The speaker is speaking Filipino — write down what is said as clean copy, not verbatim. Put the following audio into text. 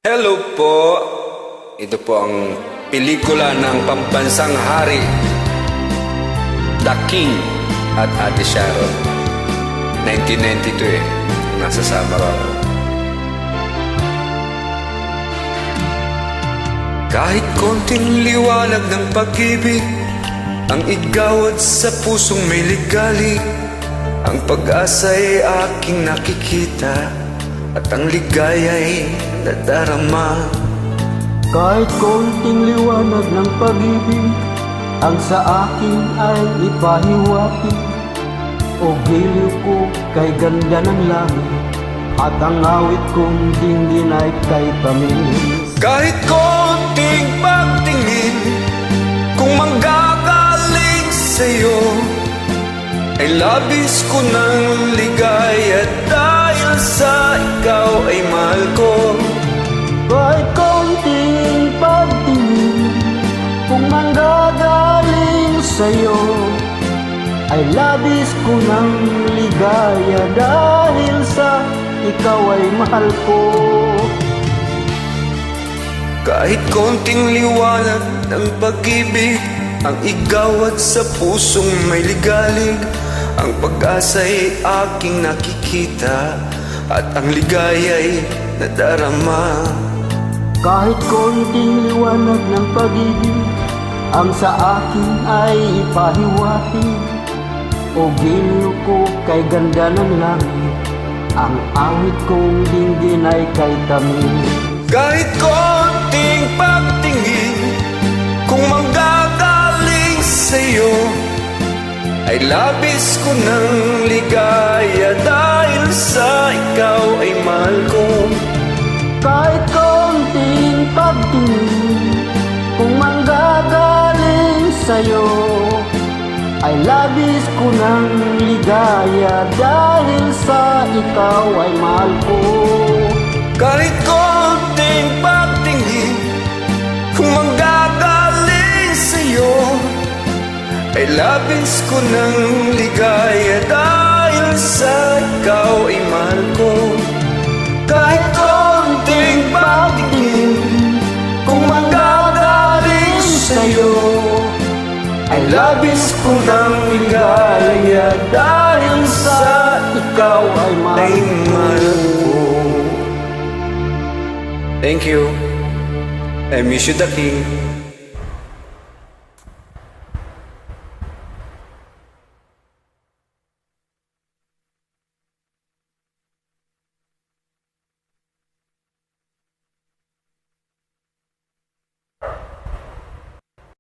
Hello po! Ito po ang pelikula ng pambansang hari, The King at Ate Sharon. 1992 nasa Samar ako. Kahit konting liwanag ng pag-ibig ang igawad sa pusong may ligali, ang pag-asa'y aking nakikita at ang ligaya'y nadarama. Kahit konting liwanag ng pag-ibig ang sa akin ay ipahiwatig, o giliw ko kay ganda ng langit at ang awit kong dinggin ay kay tamis. Kahit konting pagtingin kung manggagaling sa'yo ay labis ko ng ligaya dahil sa ikaw ay mahal ko. Kahit konting pagtingin kung manggagaling sa'yo ay labis ko ng ligaya dahil sa ikaw ay mahal ko. Kahit konting liwanag ng pag-ibig ang igawad sa pusong may ligalig, ang pag-asa'y aking nakikita at ang ligaya'y nadarama. Kahit konting liwanag ng pag-ibig ang sa akin ay ipahiwatig, o giliw ko kay ganda ng langit, ang awit kong dinggin ay kay tamis. Kahit konting pagtingin kung manggagaling sa'yo ay labis ko ng ligaya dahil sa ikaw ay mahal ko. Kahit konting pagtingin kung manggagaling sa'yo ay labis ko ng ligaya dahil sa ikaw ay mahal ko. Kahit konting pagtingin kung manggagaling sa'yo ay labis ko ng ligaya dahil sa ikaw ay mahal ko. Kahit konting pagtingin kung manggagaling sa'yo ay labis ko ng ligaya dahil sa ikaw ay mahal ko. Thank you. I miss you, The King.